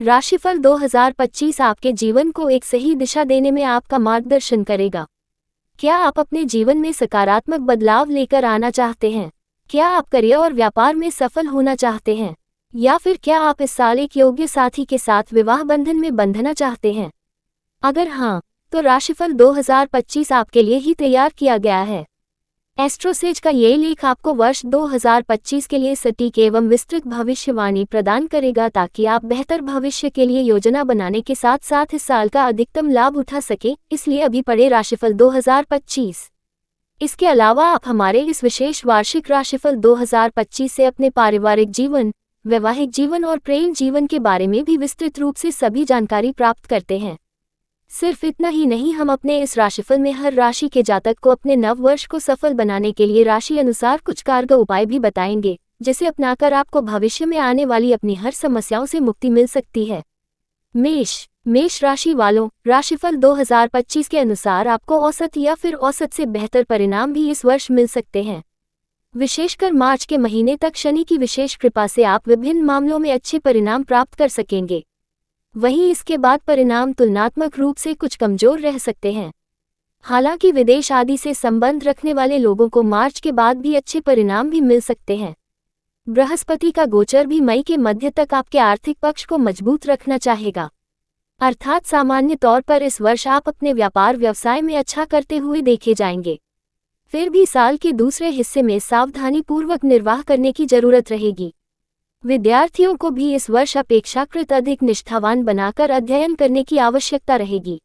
राशिफल 2025 आपके जीवन को एक सही दिशा देने में आपका मार्गदर्शन करेगा। क्या आप अपने जीवन में सकारात्मक बदलाव लेकर आना चाहते हैं? क्या आप करियर और व्यापार में सफल होना चाहते हैं? या फिर क्या आप इस साल एक योग्य साथी के साथ विवाह बंधन में बंधना चाहते हैं? अगर हाँ, तो राशिफल 2025 आपके लिए ही तैयार किया गया है। एस्ट्रोसेज का ये लेख आपको वर्ष 2025 के लिए सटीक एवं विस्तृत भविष्यवाणी प्रदान करेगा ताकि आप बेहतर भविष्य के लिए योजना बनाने के साथ साथ इस साल का अधिकतम लाभ उठा सकें। इसलिए अभी पढ़े राशिफल 2025। इसके अलावा आप हमारे इस विशेष वार्षिक राशिफल 2025 से अपने पारिवारिक जीवन, वैवाहिक जीवन और प्रेम जीवन के बारे में भी विस्तृत रूप से सभी जानकारी प्राप्त करते हैं। सिर्फ इतना ही नहीं, हम अपने इस राशिफल में हर राशि के जातक को अपने नव वर्ष को सफल बनाने के लिए राशि अनुसार कुछ कारगर उपाय भी बताएंगे, जिसे अपनाकर आपको भविष्य में आने वाली अपनी हर समस्याओं से मुक्ति मिल सकती है। मेष राशि वालों, राशिफल 2025 के अनुसार आपको औसत या फिर औसत से बेहतर परिणाम भी इस वर्ष मिल सकते हैं। विशेषकर मार्च के महीने तक शनि की विशेष कृपा से आप विभिन्न मामलों में अच्छे परिणाम प्राप्त कर सकेंगे। वहीं इसके बाद परिणाम तुलनात्मक रूप से कुछ कमजोर रह सकते हैं। हालांकि विदेश आदि से संबंध रखने वाले लोगों को मार्च के बाद भी अच्छे परिणाम भी मिल सकते हैं। बृहस्पति का गोचर भी मई के मध्य तक आपके आर्थिक पक्ष को मजबूत रखना चाहेगा। अर्थात सामान्य तौर पर इस वर्ष आप अपने व्यापार व्यवसाय में अच्छा करते हुए देखे जाएंगे। फिर भी साल के दूसरे हिस्से में सावधानीपूर्वक निर्वाह करने की जरूरत रहेगी। विद्यार्थियों को भी इस वर्ष अपेक्षाकृत अधिक निष्ठावान बनाकर अध्ययन करने की आवश्यकता रहेगी।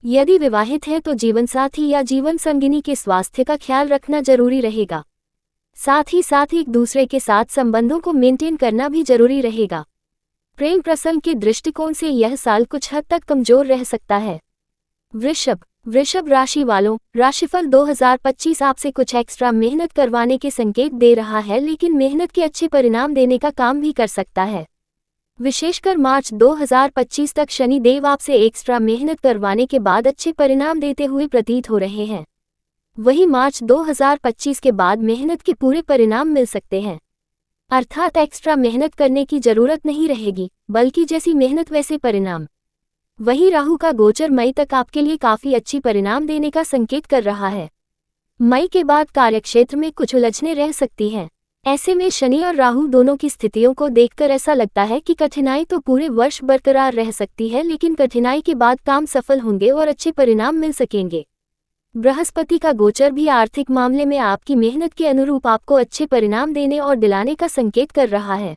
यदि विवाहित हैं तो जीवनसाथी या जीवन संगिनी के स्वास्थ्य का ख्याल रखना जरूरी रहेगा। साथ ही साथ एक दूसरे के साथ संबंधों को मेंटेन करना भी जरूरी रहेगा। प्रेम प्रसंग के दृष्टिकोण से यह साल कुछ हद तक कमजोर रह सकता है। वृषभ राशि वालों, राशिफल 2025 आपसे कुछ एक्स्ट्रा मेहनत करवाने के संकेत दे रहा है, लेकिन मेहनत के अच्छे परिणाम देने का काम भी कर सकता है। विशेषकर मार्च 2025 तक शनि देव आपसे एक्स्ट्रा मेहनत करवाने के बाद अच्छे परिणाम देते हुए प्रतीत हो रहे हैं। वहीं मार्च 2025 के बाद मेहनत के पूरे परिणाम मिल सकते हैं। अर्थात एक्स्ट्रा मेहनत करने की जरूरत नहीं रहेगी, बल्कि जैसी मेहनत वैसे परिणाम। वहीं राहु का गोचर मई तक आपके लिए काफी अच्छी परिणाम देने का संकेत कर रहा है। मई के बाद कार्यक्षेत्र में कुछ उलझनें रह सकती हैं। ऐसे में शनि और राहु दोनों की स्थितियों को देखकर ऐसा लगता है कि कठिनाई तो पूरे वर्ष बरकरार रह सकती है, लेकिन कठिनाई के बाद काम सफल होंगे और अच्छे परिणाम मिल सकेंगे। बृहस्पति का गोचर भी आर्थिक मामले में आपकी मेहनत के अनुरूप आपको अच्छे परिणाम देने और दिलाने का संकेत कर रहा है।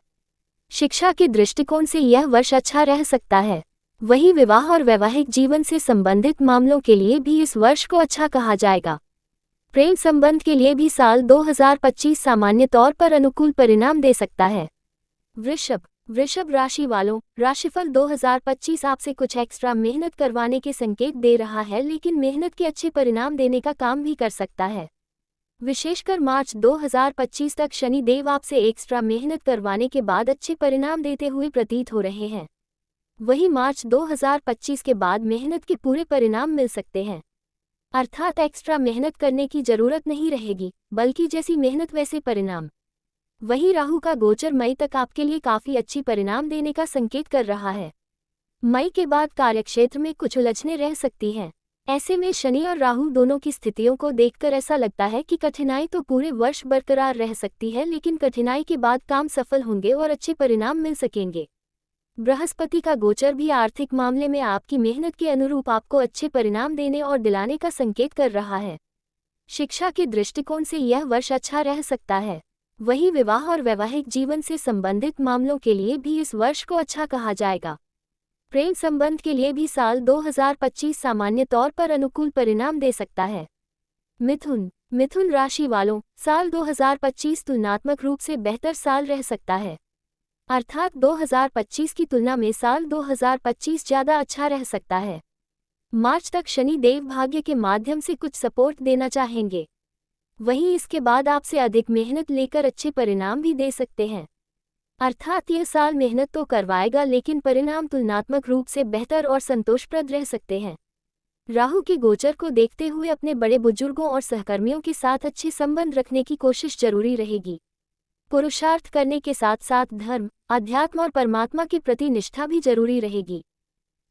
शिक्षा के दृष्टिकोण से यह वर्ष अच्छा रह सकता है। वहीं विवाह और वैवाहिक जीवन से संबंधित मामलों के लिए भी इस वर्ष को अच्छा कहा जाएगा। प्रेम संबंध के लिए भी साल 2025 सामान्य तौर पर अनुकूल परिणाम दे सकता है। वृषभ राशि वालों, राशिफल 2025 आपसे कुछ एक्स्ट्रा मेहनत करवाने के संकेत दे रहा है, लेकिन मेहनत के अच्छे परिणाम देने का काम भी कर सकता है। विशेषकर मार्च 2025 तक शनि देव आपसे एक्स्ट्रा मेहनत करवाने के बाद अच्छे परिणाम देते हुए प्रतीत हो रहे हैं। वहीं मार्च 2025 के बाद मेहनत के पूरे परिणाम मिल सकते हैं। अर्थात एक्स्ट्रा मेहनत करने की जरूरत नहीं रहेगी, बल्कि जैसी मेहनत वैसे परिणाम। वहीं राहु का गोचर मई तक आपके लिए काफी अच्छी परिणाम देने का संकेत कर रहा है। मई के बाद कार्यक्षेत्र में कुछ उलझनें रह सकती हैं। ऐसे में शनि और राहु दोनों की स्थितियों को देखकर ऐसा लगता है कि कठिनाई तो पूरे वर्ष बरकरार रह सकती है, लेकिन कठिनाई के बाद काम सफल होंगे और अच्छे परिणाम मिल सकेंगे। बृहस्पति का गोचर भी आर्थिक मामले में आपकी मेहनत के अनुरूप आपको अच्छे परिणाम देने और दिलाने का संकेत कर रहा है। शिक्षा के दृष्टिकोण से यह वर्ष अच्छा रह सकता है। वहीं विवाह और वैवाहिक जीवन से संबंधित मामलों के लिए भी इस वर्ष को अच्छा कहा जाएगा। प्रेम संबंध के लिए भी साल 2025 सामान्य तौर पर अनुकूल परिणाम दे सकता है। मिथुन राशि वालों, साल 2025 तुलनात्मक रूप से बेहतर साल रह सकता है। अर्थात 2025 की तुलना में साल 2025 ज्यादा अच्छा रह सकता है। मार्च तक शनि देव भाग्य के माध्यम से कुछ सपोर्ट देना चाहेंगे। वहीं इसके बाद आपसे अधिक मेहनत लेकर अच्छे परिणाम भी दे सकते हैं। अर्थात यह साल मेहनत तो करवाएगा, लेकिन परिणाम तुलनात्मक रूप से बेहतर और संतोषप्रद रह सकते हैं। राहु के गोचर को देखते हुए अपने बड़े बुजुर्गों और सहकर्मियों के साथ अच्छे संबंध रखने की कोशिश जरूरी रहेगी। पुरुषार्थ करने के साथ साथ धर्म, अध्यात्म और परमात्मा के प्रति निष्ठा भी जरूरी रहेगी।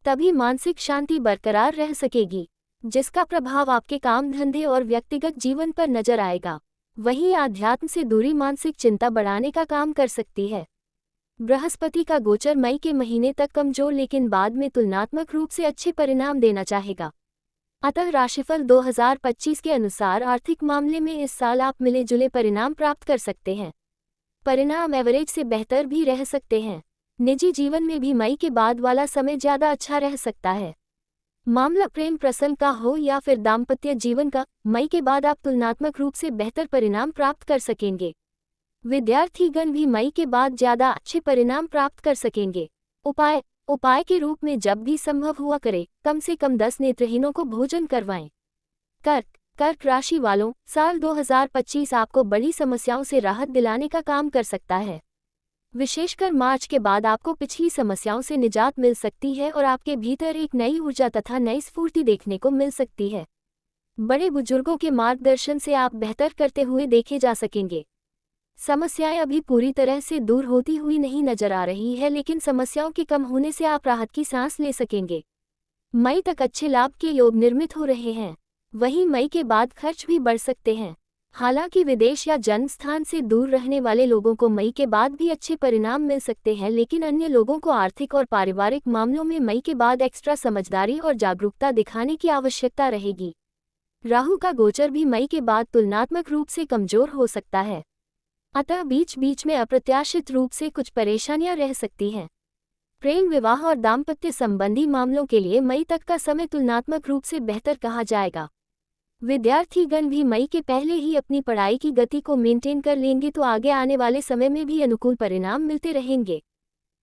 तभी मानसिक शांति बरकरार रह सकेगी, जिसका प्रभाव आपके काम धंधे और व्यक्तिगत जीवन पर नजर आएगा। वहीं आध्यात्म से दूरी मानसिक चिंता बढ़ाने का काम कर सकती है। बृहस्पति का गोचर मई के महीने तक कमजोर लेकिन बाद में तुलनात्मक रूप से अच्छे परिणाम देना चाहेगा। अतः राशिफल 2025 के अनुसार आर्थिक मामले में इस साल आप मिले जुले परिणाम प्राप्त कर सकते हैं। परिणाम एवरेज से बेहतर भी रह सकते हैं। निजी जीवन में भी मई के बाद वाला समय ज्यादा अच्छा रह सकता है। मामला प्रेम प्रसंग का हो या फिर दाम्पत्य जीवन का, मई के बाद आप तुलनात्मक रूप से बेहतर परिणाम प्राप्त कर सकेंगे। विद्यार्थीगण भी मई के बाद ज्यादा अच्छे परिणाम प्राप्त कर सकेंगे। उपाय के रूप में जब भी संभव हुआ करे, कम से कम 10 नेत्रहीनों को भोजन करवाएं। कर्क राशि वालों, साल 2025 आपको बड़ी समस्याओं से राहत दिलाने का काम कर सकता है। विशेषकर मार्च के बाद आपको पिछली समस्याओं से निजात मिल सकती है और आपके भीतर एक नई ऊर्जा तथा नई स्फूर्ति देखने को मिल सकती है। बड़े बुजुर्गों के मार्गदर्शन से आप बेहतर करते हुए देखे जा सकेंगे। समस्याएं अभी पूरी तरह से दूर होती हुई नहीं नजर आ रही है, लेकिन समस्याओं के कम होने से आप राहत की सांस ले सकेंगे। मई तक अच्छे लाभ के योग निर्मित हो रहे हैं। वहीं मई के बाद खर्च भी बढ़ सकते हैं। हालांकि विदेश या जन्म स्थान से दूर रहने वाले लोगों को मई के बाद भी अच्छे परिणाम मिल सकते हैं, लेकिन अन्य लोगों को आर्थिक और पारिवारिक मामलों में मई के बाद एक्स्ट्रा समझदारी और जागरूकता दिखाने की आवश्यकता रहेगी। राहु का गोचर भी मई के बाद तुलनात्मक रूप से कमजोर हो सकता है, अतः बीच बीच में अप्रत्याशित रूप से कुछ परेशानियां रह सकती हैं। प्रेम, विवाह और दाम्पत्य संबंधी मामलों के लिए मई तक का समय तुलनात्मक रूप से बेहतर कहा जाएगा। विद्यार्थीगण भी मई के पहले ही अपनी पढ़ाई की गति को मेंटेन कर लेंगे तो आगे आने वाले समय में भी अनुकूल परिणाम मिलते रहेंगे।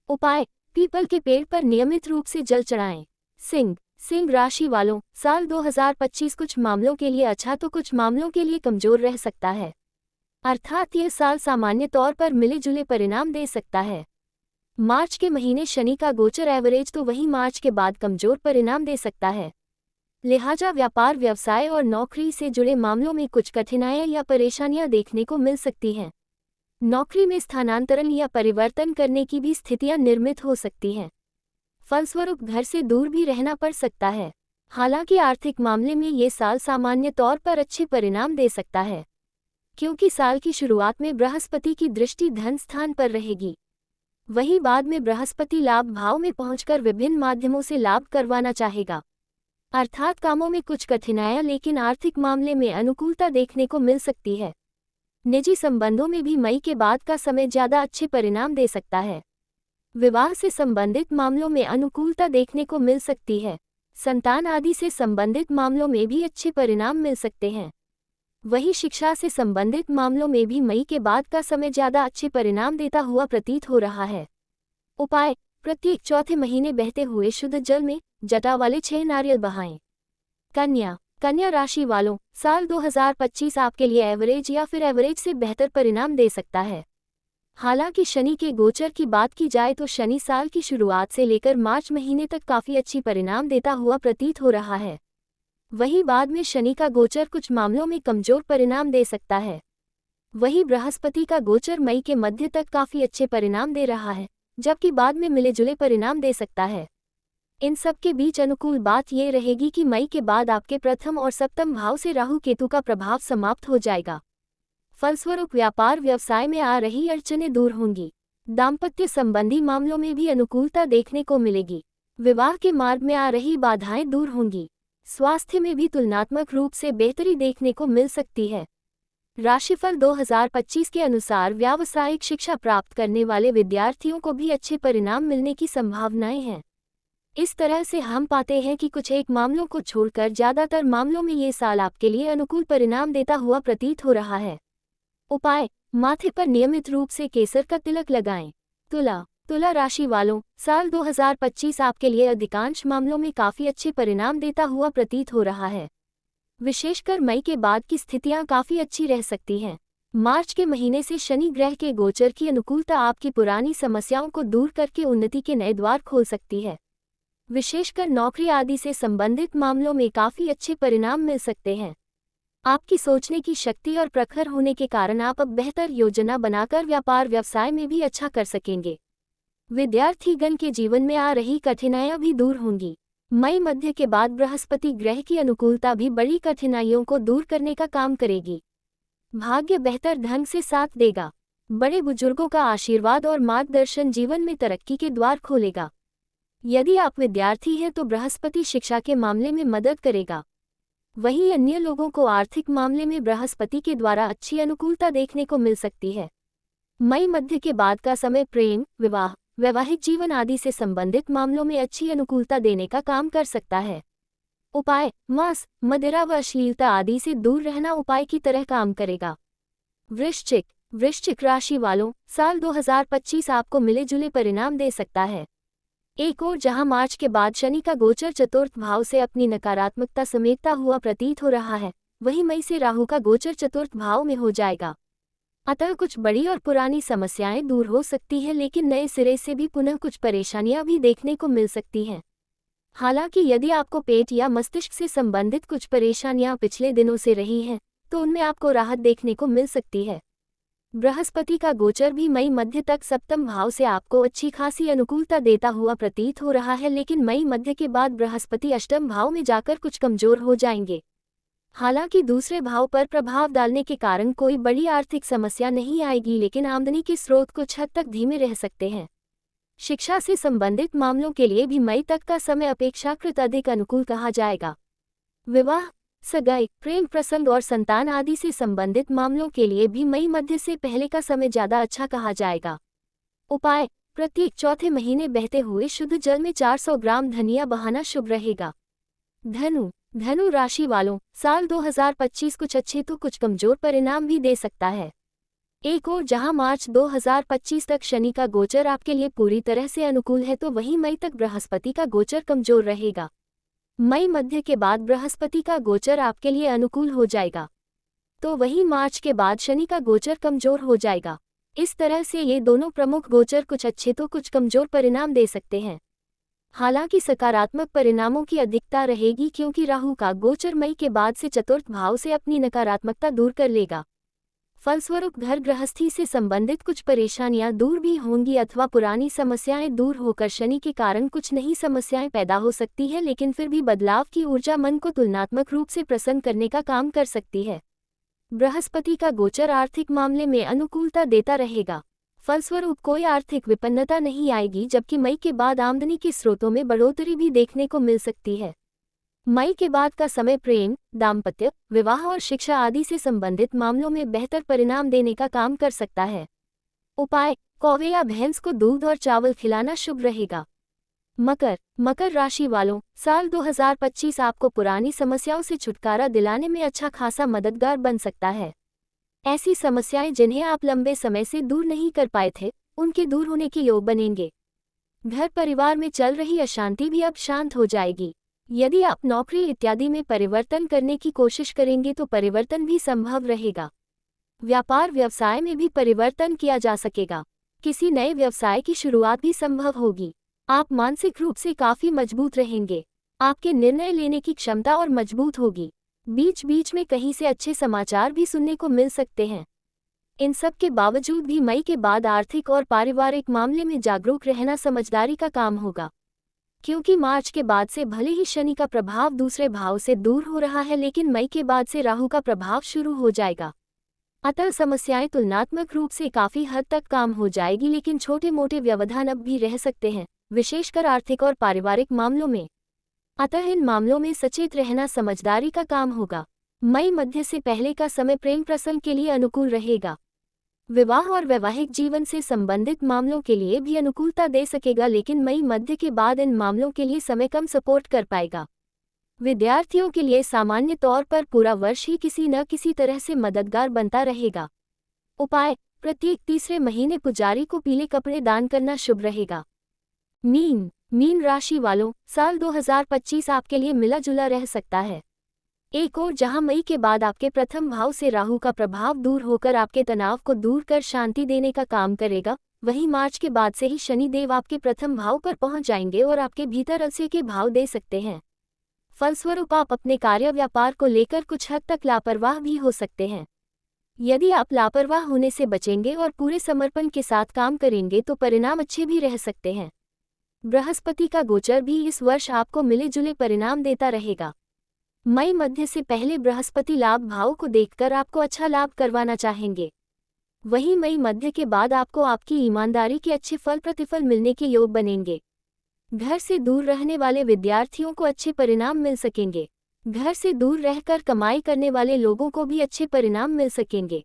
उपाय, पीपल के पेड़ पर नियमित रूप से जल चढ़ाएं। सिंह राशि वालों, साल 2025 कुछ मामलों के लिए अच्छा तो कुछ मामलों के लिए कमजोर रह सकता है। अर्थात यह साल सामान्य तौर पर मिले जुले परिणाम दे सकता है। मार्च के महीने शनि का गोचर एवरेज तो वहीं मार्च के बाद कमजोर परिणाम दे सकता है। लिहाजा व्यापार, व्यवसाय और नौकरी से जुड़े मामलों में कुछ कठिनाइयां या परेशानियां देखने को मिल सकती हैं। नौकरी में स्थानांतरण या परिवर्तन करने की भी स्थितियां निर्मित हो सकती हैं। फलस्वरूप घर से दूर भी रहना पड़ सकता है। हालांकि आर्थिक मामले में ये साल सामान्य तौर पर अच्छे परिणाम दे सकता है, क्योंकि साल की शुरुआत में बृहस्पति की दृष्टि धन स्थान पर रहेगी। वहीं बाद में बृहस्पति लाभ भाव में पहुंचकर विभिन्न माध्यमों से लाभ करवाना चाहेगा। अर्थात कामों में कुछ कठिनाइयां लेकिन आर्थिक मामले में अनुकूलता देखने को मिल सकती है। निजी संबंधों में भी मई के बाद का समय ज्यादा अच्छे परिणाम दे सकता है। विवाह से संबंधित मामलों में अनुकूलता देखने को मिल सकती है। संतान आदि से संबंधित मामलों में भी अच्छे परिणाम मिल सकते हैं। वहीं शिक्षा से संबंधित मामलों में भी मई के बाद का समय ज्यादा अच्छे परिणाम देता हुआ प्रतीत हो रहा है। उपाय, प्रत्येक चौथे महीने बहते हुए शुद्ध जल में जटा वाले 6 नारियल बहाएं। कन्या राशि वालों, साल 2025 आपके लिए एवरेज या फिर एवरेज से बेहतर परिणाम दे सकता है। हालांकि शनि के गोचर की बात की जाए तो शनि साल की शुरुआत से लेकर मार्च महीने तक काफी अच्छी परिणाम देता हुआ प्रतीत हो रहा है। वहीं बाद में शनि का गोचर कुछ मामलों में कमजोर परिणाम दे सकता है। वहीं बृहस्पति का गोचर मई के मध्य तक काफी अच्छे परिणाम दे रहा है, जबकि बाद में मिले जुले परिणाम दे सकता है। इन सब के बीच अनुकूल बात ये रहेगी कि मई के बाद आपके प्रथम और सप्तम भाव से राहु केतु का प्रभाव समाप्त हो जाएगा। फलस्वरूप व्यापार व्यवसाय में आ रही अड़चनें दूर होंगी। दाम्पत्य संबंधी मामलों में भी अनुकूलता देखने को मिलेगी। विवाह के मार्ग में आ रही बाधाएं दूर होंगी। स्वास्थ्य में भी तुलनात्मक रूप से बेहतरी देखने को मिल सकती है। राशिफल 2025 के अनुसार व्यावसायिक शिक्षा प्राप्त करने वाले विद्यार्थियों को भी अच्छे परिणाम मिलने की संभावनाएं हैं। इस तरह से हम पाते हैं कि कुछ एक मामलों को छोड़कर ज्यादातर मामलों में ये साल आपके लिए अनुकूल परिणाम देता हुआ प्रतीत हो रहा है। उपाय, माथे पर नियमित रूप से केसर का तिलक लगाएं। तुला राशि वालों, साल 2025 आपके लिए अधिकांश मामलों में काफी अच्छे परिणाम देता हुआ प्रतीत हो रहा है। विशेषकर मई के बाद की स्थितियां काफी अच्छी रह सकती हैं। मार्च के महीने से शनि ग्रह के गोचर की अनुकूलता आपकी पुरानी समस्याओं को दूर करके उन्नति के नए द्वार खोल सकती है। विशेषकर नौकरी आदि से संबंधित मामलों में काफी अच्छे परिणाम मिल सकते हैं। आपकी सोचने की शक्ति और प्रखर होने के कारण आप अब बेहतर योजना बनाकर व्यापार व्यवसाय में भी अच्छा कर सकेंगे। विद्यार्थीगण के जीवन में आ रही कठिनाइयां भी दूर होंगी। मई मध्य के बाद बृहस्पति ग्रह की अनुकूलता भी बड़ी कठिनाइयों को दूर करने का काम करेगी। भाग्य बेहतर ढंग से साथ देगा। बड़े बुजुर्गों का आशीर्वाद और मार्गदर्शन जीवन में तरक्की के द्वार खोलेगा। यदि आप विद्यार्थी हैं तो बृहस्पति शिक्षा के मामले में मदद करेगा। वहीं अन्य लोगों को आर्थिक मामले में बृहस्पति के द्वारा अच्छी अनुकूलता देखने को मिल सकती है। मई मध्य के बाद का समय प्रेम, विवाह, वैवाहिक जीवन आदि से संबंधित मामलों में अच्छी अनुकूलता देने का काम कर सकता है। उपाय: मांस, मदिरा व अश्लीलता आदि से दूर रहना उपाय की तरह काम करेगा। वृश्चिक राशि वालों, साल 2025 आपको मिले जुले परिणाम दे सकता है। एक और जहां मार्च के बाद शनि का गोचर चतुर्थ भाव से अपनी नकारात्मकता समेटता हुआ प्रतीत हो रहा है, वहीं मई से राहु का गोचर चतुर्थ भाव में हो जाएगा। अतः कुछ बड़ी और पुरानी समस्याएं दूर हो सकती हैं, लेकिन नए सिरे से भी पुनः कुछ परेशानियां भी देखने को मिल सकती हैं। हालांकि यदि आपको पेट या मस्तिष्क से संबंधित कुछ परेशानियां पिछले दिनों से रही हैं, तो उनमें आपको राहत देखने को मिल सकती है। बृहस्पति का गोचर भी मई मध्य तक सप्तम भाव से आपको अच्छी खासी अनुकूलता देता हुआ प्रतीत हो रहा है, लेकिन मई मध्य के बाद बृहस्पति अष्टम भाव में जाकर कुछ कमजोर हो जाएंगे। हालांकि दूसरे भाव पर प्रभाव डालने के कारण कोई बड़ी आर्थिक समस्या नहीं आएगी, लेकिन आमदनी के स्रोत कुछ हद तक धीमे रह सकते हैं। शिक्षा से संबंधित मामलों के लिए भी मई तक का समय अपेक्षाकृत अधिक अनुकूल कहा जाएगा। विवाह, सगाई, प्रेम प्रसंग और संतान आदि से संबंधित मामलों के लिए भी मई मध्य से पहले का समय ज्यादा अच्छा कहा जाएगा। उपाय: प्रत्येक चौथे महीने बहते हुए शुद्ध जल में 400 ग्राम धनिया बहाना शुभ रहेगा। धनु राशि वालों, साल 2025 कुछ अच्छे तो कुछ कमजोर परिणाम भी दे सकता है। एक और जहां मार्च 2025 तक शनि का गोचर आपके लिए पूरी तरह से अनुकूल है, तो वहीं मई तक बृहस्पति का गोचर कमजोर रहेगा। मई मध्य के बाद बृहस्पति का गोचर आपके लिए अनुकूल हो जाएगा, तो वहीं मार्च के बाद शनि का गोचर कमजोर हो जाएगा। इस तरह से ये दोनों प्रमुख गोचर कुछ अच्छे तो कुछ कमजोर परिणाम दे सकते हैं। हालांकि सकारात्मक परिणामों की अधिकता रहेगी, क्योंकि राहु का गोचर मई के बाद से चतुर्थ भाव से अपनी नकारात्मकता दूर कर लेगा। फलस्वरूप घर गृहस्थी से संबंधित कुछ परेशानियां दूर भी होंगी अथवा पुरानी समस्याएं दूर होकर शनि के कारण कुछ नई समस्याएं पैदा हो सकती है, लेकिन फिर भी बदलाव की ऊर्जा मन को तुलनात्मक रूप से प्रसन्न करने का काम कर सकती है। बृहस्पति का गोचर आर्थिक मामले में अनुकूलता देता रहेगा। फलस्वरूप कोई आर्थिक विपन्नता नहीं आएगी, जबकि मई के बाद आमदनी के स्रोतों में बढ़ोतरी भी देखने को मिल सकती है। मई के बाद का समय प्रेम, दाम्पत्य, विवाह और शिक्षा आदि से संबंधित मामलों में बेहतर परिणाम देने का काम कर सकता है। उपाय: कौवे या भैंस को दूध और चावल खिलाना शुभ रहेगा। मकर राशि वालों, साल 2025 आपको पुरानी समस्याओं से छुटकारा दिलाने में अच्छा खासा मददगार बन सकता है। ऐसी समस्याएं जिन्हें आप लंबे समय से दूर नहीं कर पाए थे, उनके दूर होने के योग बनेंगे। घर परिवार में चल रही अशांति भी अब शांत हो जाएगी। यदि आप नौकरी इत्यादि में परिवर्तन करने की कोशिश करेंगे तो परिवर्तन भी संभव रहेगा। व्यापार व्यवसाय में भी परिवर्तन किया जा सकेगा। किसी नए व्यवसाय की शुरुआत भी संभव होगी। आप मानसिक रूप से काफी मजबूत रहेंगे। आपके निर्णय लेने की क्षमता और मजबूत होगी। बीच बीच में कहीं से अच्छे समाचार भी सुनने को मिल सकते हैं। इन सब के बावजूद भी मई के बाद आर्थिक और पारिवारिक मामले में जागरूक रहना समझदारी का काम होगा, क्योंकि मार्च के बाद से भले ही शनि का प्रभाव दूसरे भाव से दूर हो रहा है, लेकिन मई के बाद से राहु का प्रभाव शुरू हो जाएगा। अतः समस्याएं तुलनात्मक रूप से काफी हद तक काम हो जाएगी, लेकिन छोटे मोटे व्यवधान अब भी रह सकते हैं, विशेषकर आर्थिक और पारिवारिक मामलों में। अतः इन मामलों में सचेत रहना समझदारी का काम होगा। मई मध्य से पहले का समय प्रेम प्रसंग के लिए अनुकूल रहेगा। विवाह और वैवाहिक जीवन से संबंधित मामलों के लिए भी अनुकूलता दे सकेगा, लेकिन मई मध्य के बाद इन मामलों के लिए समय कम सपोर्ट कर पाएगा। विद्यार्थियों के लिए सामान्य तौर पर पूरा वर्ष ही किसी न किसी तरह से मददगार बनता रहेगा। उपाय: प्रत्येक तीसरे महीने पुजारी को पीले कपड़े दान करना शुभ रहेगा। मीन राशि वालों, साल 2025 आपके लिए मिला जुला रह सकता है। एक और जहां मई के बाद आपके प्रथम भाव से राहु का प्रभाव दूर होकर आपके तनाव को दूर कर शांति देने का काम करेगा, वहीं मार्च के बाद से ही शनि देव आपके प्रथम भाव पर पहुंच जाएंगे और आपके भीतर अलस्य के भाव दे सकते हैं। फलस्वरूप आप अपने कार्य व्यापार को लेकर कुछ हद तक लापरवाह भी हो सकते हैं। यदि आप लापरवाह होने से बचेंगे और पूरे समर्पण के साथ काम करेंगे तो परिणाम अच्छे भी रह सकते हैं। बृहस्पति का गोचर भी इस वर्ष आपको मिले जुले परिणाम देता रहेगा। मई मध्य से पहले बृहस्पति लाभ भाव को देखकर आपको अच्छा लाभ करवाना चाहेंगे। वहीं मई मध्य के बाद आपको आपकी ईमानदारी के अच्छे फल प्रतिफल मिलने के योग बनेंगे। घर से दूर रहने वाले विद्यार्थियों को अच्छे परिणाम मिल सकेंगे। घर से दूर रहकर कमाई करने वाले लोगों को भी अच्छे परिणाम मिल सकेंगे।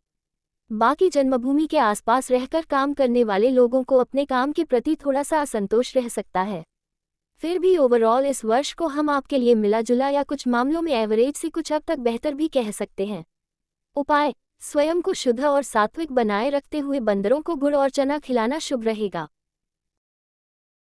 बाकी जन्मभूमि के आसपास रहकर काम करने वाले लोगों को अपने काम के प्रति थोड़ा सा असंतोष रह सकता है। फिर भी ओवरऑल इस वर्ष को हम आपके लिए मिला जुला या कुछ मामलों में एवरेज से कुछ हद तक बेहतर भी कह सकते हैं। उपाय: स्वयं को शुद्ध और सात्विक बनाए रखते हुए बंदरों को गुड़ और चना खिलाना शुभ रहेगा।